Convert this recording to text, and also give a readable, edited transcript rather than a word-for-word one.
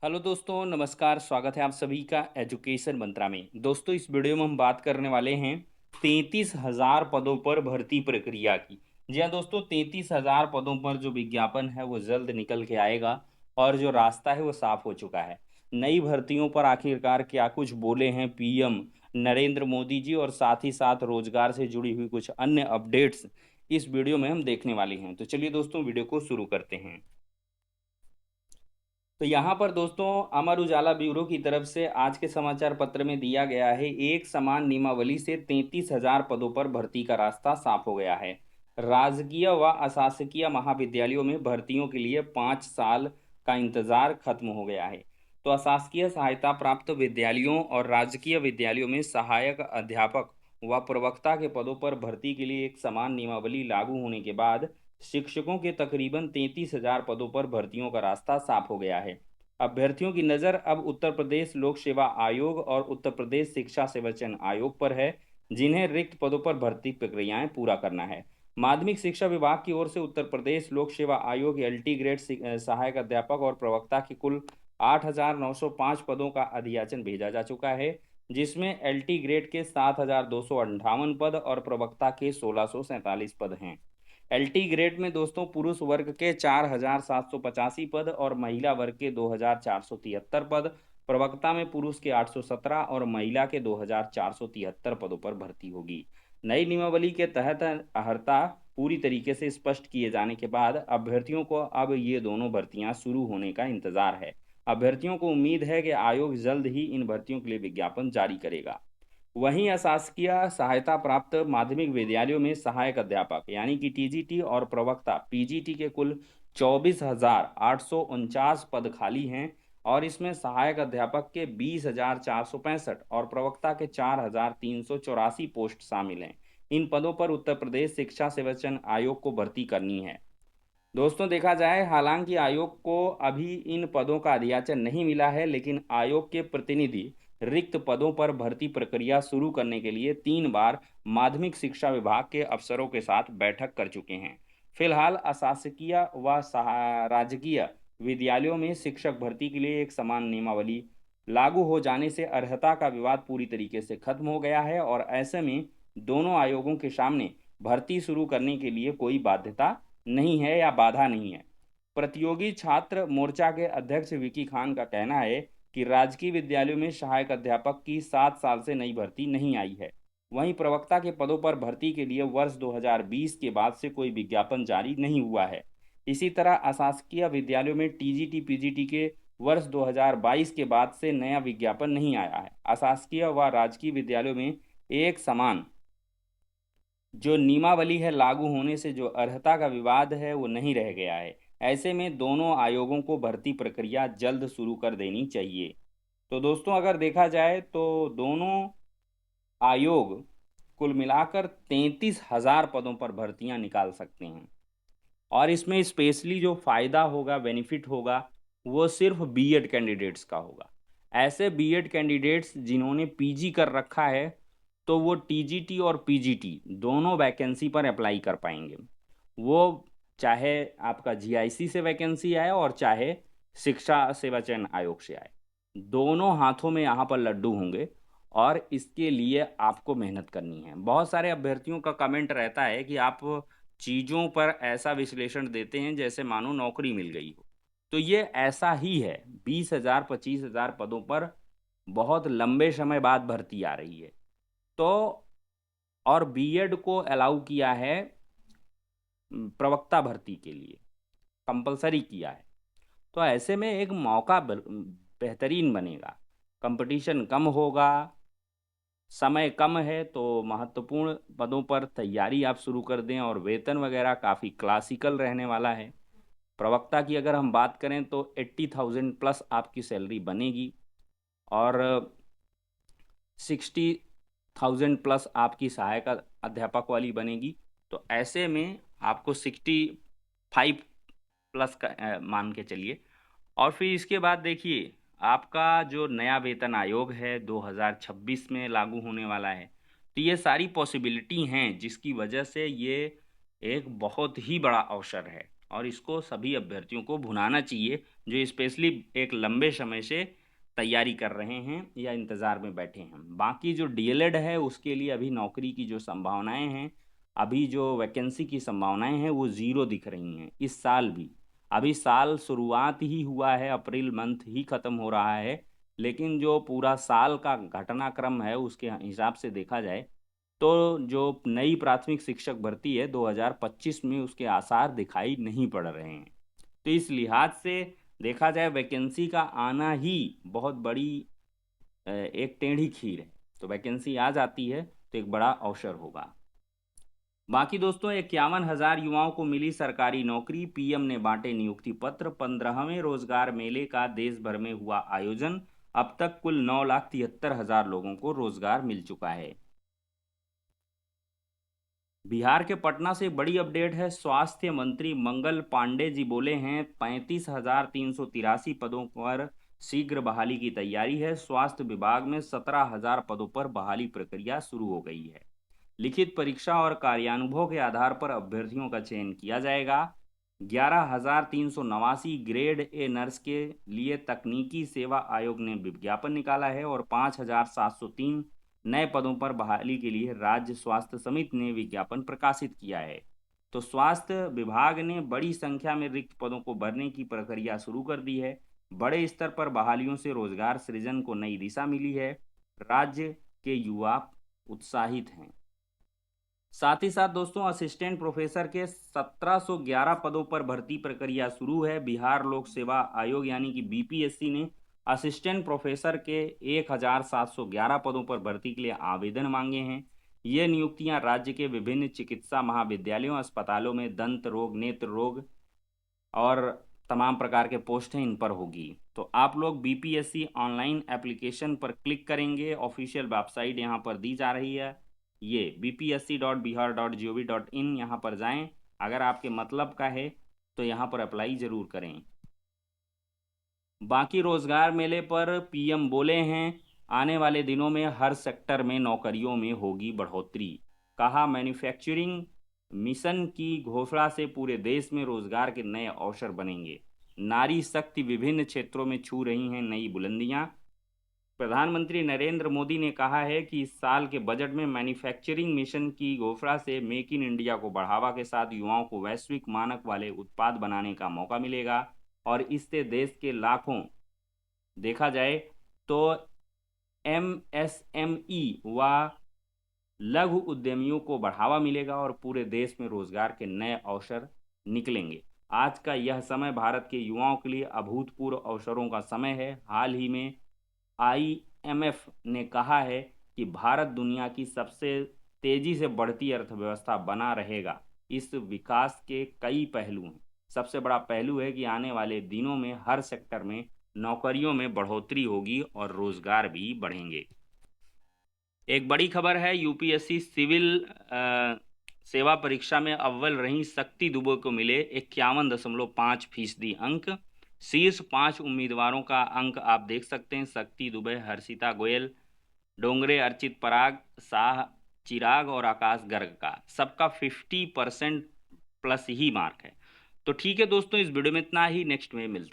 Hello दोस्तों, नमस्कार। स्वागत है आप सभी का एजुकेशन मंत्रा में। दोस्तों, इस वीडियो में हम बात करने वाले हैं 33,000 पदों पर भर्ती प्रक्रिया की। जी हाँ दोस्तों, 33,000 पदों पर जो विज्ञापन है वो जल्द निकल के आएगा और जो रास्ता है वो साफ हो चुका है। नई भर्तियों पर आखिरकार क्या कुछ बोले हैं पीएम नरेंद्र मोदी जी, और साथ ही साथ रोजगार से जुड़ी हुई कुछ अन्य अपडेट्स इस वीडियो में हम देखने वाले हैं। तो चलिए दोस्तों, वीडियो को शुरू करते हैं। तो यहाँ पर दोस्तों, अमर उजाला ब्यूरो की तरफ से आज के समाचार पत्र में दिया गया है, एक समान नियमावली से 33,000 पदों पर भर्ती का रास्ता साफ हो गया है। राजकीय व अशासकीय महाविद्यालयों में भर्तियों के लिए 5 साल का इंतजार खत्म हो गया है। तो अशासकीय सहायता प्राप्त विद्यालयों और राजकीय विद्यालयों में सहायक अध्यापक व प्रवक्ता के पदों पर भर्ती के लिए एक समान नियमावली लागू होने के बाद शिक्षकों के तकरीबन 33,000 पदों पर भर्तियों का रास्ता साफ हो गया है। अभ्यर्थियों की नज़र अब उत्तर प्रदेश लोक सेवा आयोग और उत्तर प्रदेश शिक्षा सेवाचयन आयोग पर है, जिन्हें रिक्त पदों पर भर्ती प्रक्रियाएं पूरा करना है। माध्यमिक शिक्षा विभाग की ओर से उत्तर प्रदेश लोक सेवा आयोग एलटी ग्रेड सहायक अध्यापक और प्रवक्ता की कुल 8,905 पदों का अधियाचन भेजा जा चुका है, जिसमें एलटी ग्रेड के 7,258 पद और प्रवक्ता के 1,647 पद हैं। एलटी ग्रेड में दोस्तों पुरुष वर्ग के 4,785 पद और महिला वर्ग के 2,473 पद, प्रवक्ता में पुरुष के 817 और महिला के 2,473 पदों पर भर्ती होगी। नई नियमावली के तहत अर्हता पूरी तरीके से स्पष्ट किए जाने के बाद अभ्यर्थियों को अब ये दोनों भर्तियां शुरू होने का इंतजार है। अभ्यर्थियों को उम्मीद है कि आयोग जल्द ही इन भर्तियों के लिए विज्ञापन जारी करेगा। वहीं अशासकीय सहायता प्राप्त माध्यमिक विद्यालयों में सहायक अध्यापक यानी कि टीजीटी और प्रवक्ता पीजीटी के कुल 24,849 पद खाली हैं, और इसमें सहायक अध्यापक के 20,465 और प्रवक्ता के 4,384 पोस्ट शामिल हैं। इन पदों पर उत्तर प्रदेश शिक्षा सेवाचयन आयोग को भर्ती करनी है। दोस्तों, देखा जाए, हालांकि आयोग को अभी इन पदों का अधियाचन नहीं मिला है, लेकिन आयोग के प्रतिनिधि रिक्त पदों पर भर्ती प्रक्रिया शुरू करने के लिए 3 बार माध्यमिक शिक्षा विभाग के अफसरों के साथ बैठक कर चुके हैं। फिलहाल अशासकीय व राजकीय विद्यालयों में शिक्षक भर्ती के लिए एक समान नियमावली लागू हो जाने से अर्हता का विवाद पूरी तरीके से खत्म हो गया है, और ऐसे में दोनों आयोगों के सामने भर्ती शुरू करने के लिए कोई बाध्यता नहीं है या बाधा नहीं है। प्रतियोगी छात्र मोर्चा के अध्यक्ष विकी खान का कहना है कि राजकीय विद्यालयों में सहायक अध्यापक की 7 साल से नई भर्ती नहीं आई है। वहीं प्रवक्ता के पदों पर भर्ती के लिए वर्ष 2020 के बाद से कोई विज्ञापन जारी नहीं हुआ है। इसी तरह अशासकीय विद्यालयों में टीजीटी पीजीटी के वर्ष 2022 के बाद से नया विज्ञापन नहीं आया है। अशासकीय व राजकीय विद्यालयों में एक समान जो नियमावली है लागू होने से जो अर्हता का विवाद है वो नहीं रह गया है। ऐसे में दोनों आयोगों को भर्ती प्रक्रिया जल्द शुरू कर देनी चाहिए। तो दोस्तों, अगर देखा जाए तो दोनों आयोग कुल मिलाकर 33,000 पदों पर भर्तियां निकाल सकते हैं, और इसमें स्पेशली जो फ़ायदा होगा, बेनिफिट होगा, वो सिर्फ बीएड कैंडिडेट्स का होगा। ऐसे बीएड कैंडिडेट्स जिन्होंने पीजी कर रखा है, तो वो टीजीटी और पीजीटी दोनों वैकेंसी पर अप्लाई कर पाएंगे। वो चाहे आपका जीआईसी से वैकेंसी आए और चाहे शिक्षा सेवा चयन आयोग से आए, दोनों हाथों में यहाँ पर लड्डू होंगे, और इसके लिए आपको मेहनत करनी है। बहुत सारे अभ्यर्थियों का कमेंट रहता है कि आप चीज़ों पर ऐसा विश्लेषण देते हैं जैसे मानो नौकरी मिल गई हो। तो ये ऐसा ही है। 20,000 25,000 पदों पर बहुत लंबे समय बाद भर्ती आ रही है। तो और बीएड को अलाउ किया है प्रवक्ता भर्ती के लिए, कंपलसरी किया है। तो ऐसे में एक मौका बेहतरीन बनेगा, कंपटीशन कम होगा, समय कम है, तो महत्वपूर्ण पदों पर तैयारी आप शुरू कर दें, और वेतन वगैरह काफ़ी क्लासिकल रहने वाला है। प्रवक्ता की अगर हम बात करें तो 80,000 प्लस आपकी सैलरी बनेगी, और 60,000 प्लस आपकी सहायक अध्यापक वाली बनेगी। तो ऐसे में आपको 65 प्लस का मान के चलिए। और फिर इसके बाद देखिए, आपका जो नया वेतन आयोग है 2026 में लागू होने वाला है। तो ये सारी पॉसिबिलिटी हैं जिसकी वजह से ये एक बहुत ही बड़ा अवसर है, और इसको सभी अभ्यर्थियों को भुनाना चाहिए जो स्पेशली एक लंबे समय से तैयारी कर रहे हैं या इंतज़ार में बैठे हैं। बाकी जो डीएलएड है उसके लिए अभी नौकरी की जो संभावनाएं हैं, अभी जो वैकेंसी की संभावनाएं हैं वो ज़ीरो दिख रही हैं इस साल भी। अभी साल शुरुआत ही हुआ है, अप्रैल मंथ ही ख़त्म हो रहा है, लेकिन जो पूरा साल का घटनाक्रम है उसके हिसाब से देखा जाए तो जो नई प्राथमिक शिक्षक भर्ती है 2025 में उसके आसार दिखाई नहीं पड़ रहे हैं। तो इस लिहाज से देखा जाए वैकेंसी का आना ही बहुत बड़ी एक टेढ़ी खीर है। तो वैकेंसी आ जाती है तो एक बड़ा अवसर होगा। बाकी दोस्तों 51,000 युवाओं को मिली सरकारी नौकरी, पीएम ने बांटे नियुक्ति पत्र। 15वें रोजगार मेले का देश भर में हुआ आयोजन। अब तक कुल 9,73,000 लोगों को रोजगार मिल चुका है। बिहार के पटना से बड़ी अपडेट है। स्वास्थ्य मंत्री मंगल पांडे जी बोले हैं 35,383 पदों पर शीघ्र बहाली की तैयारी है। स्वास्थ्य विभाग में 17,000 पदों पर बहाली प्रक्रिया शुरू हो गई है। लिखित परीक्षा और कार्यानुभव के आधार पर अभ्यर्थियों का चयन किया जाएगा। 11,389 ग्रेड ए नर्स के लिए तकनीकी सेवा आयोग ने विज्ञापन निकाला है और 5,703 नए पदों पर बहाली के लिए राज्य स्वास्थ्य समिति ने विज्ञापन प्रकाशित किया है। तो स्वास्थ्य विभाग ने बड़ी संख्या में रिक्त पदों को भरने की प्रक्रिया शुरू कर दी है। बड़े स्तर पर बहालियों से रोजगार सृजन को नई दिशा मिली है। राज्य के युवा उत्साहित हैं। साथ ही साथ दोस्तों असिस्टेंट प्रोफेसर के 1711 पदों पर भर्ती प्रक्रिया शुरू है। बिहार लोक सेवा आयोग यानी कि बीपीएससी ने असिस्टेंट प्रोफेसर के 1711 पदों पर भर्ती के लिए आवेदन मांगे हैं। ये नियुक्तियां राज्य के विभिन्न चिकित्सा महाविद्यालयों, अस्पतालों में दंत रोग, नेत्र रोग और तमाम प्रकार के पोस्ट हैं इन पर होगी। तो आप लोग बीपीएससी ऑनलाइन एप्लीकेशन पर क्लिक करेंगे, ऑफिशियल वेबसाइट यहाँ पर दी जा रही है, ये bpsc.bihar.gov.in, यहाँ पर जाएं। अगर आपके मतलब का है तो यहाँ पर अप्लाई ज़रूर करें। बाकी रोजगार मेले पर पीएम बोले हैं आने वाले दिनों में हर सेक्टर में नौकरियों में होगी बढ़ोतरी। कहा मैन्युफैक्चरिंग मिशन की घोषणा से पूरे देश में रोजगार के नए अवसर बनेंगे। नारी शक्ति विभिन्न क्षेत्रों में छू रही हैं नई बुलंदियां। प्रधानमंत्री नरेंद्र मोदी ने कहा है कि इस साल के बजट में मैन्युफैक्चरिंग मिशन की घोषणा से मेक इन इंडिया को बढ़ावा के साथ युवाओं को वैश्विक मानक वाले उत्पाद बनाने का मौका मिलेगा और इससे देश के लाखों, देखा जाए तो एमएसएमई व लघु उद्यमियों को बढ़ावा मिलेगा और पूरे देश में रोजगार के नए अवसर निकलेंगे। आज का यह समय भारत के युवाओं के लिए अभूतपूर्व अवसरों का समय है। हाल ही में आईएमएफ ने कहा है कि भारत दुनिया की सबसे तेजी से बढ़ती अर्थव्यवस्था बना रहेगा। इस विकास के कई पहलू हैं। सबसे बड़ा पहलू है कि आने वाले दिनों में हर सेक्टर में नौकरियों में बढ़ोतरी होगी और रोजगार भी बढ़ेंगे। एक बड़ी खबर है, यूपीएससी सिविल सेवा परीक्षा में अव्वल रही शक्ति दुबे को मिले 51.5% अंक। शीर्ष 5 उम्मीदवारों का अंक आप देख सकते हैं। शक्ति दुबे, हर्षिता गोयल, डोंगरे अर्चित पराग, शाह चिराग और आकाश गर्ग का सबका 50% प्लस ही मार्क है। तो ठीक है दोस्तों, इस वीडियो में इतना ही। नेक्स्ट में मिलते हैं।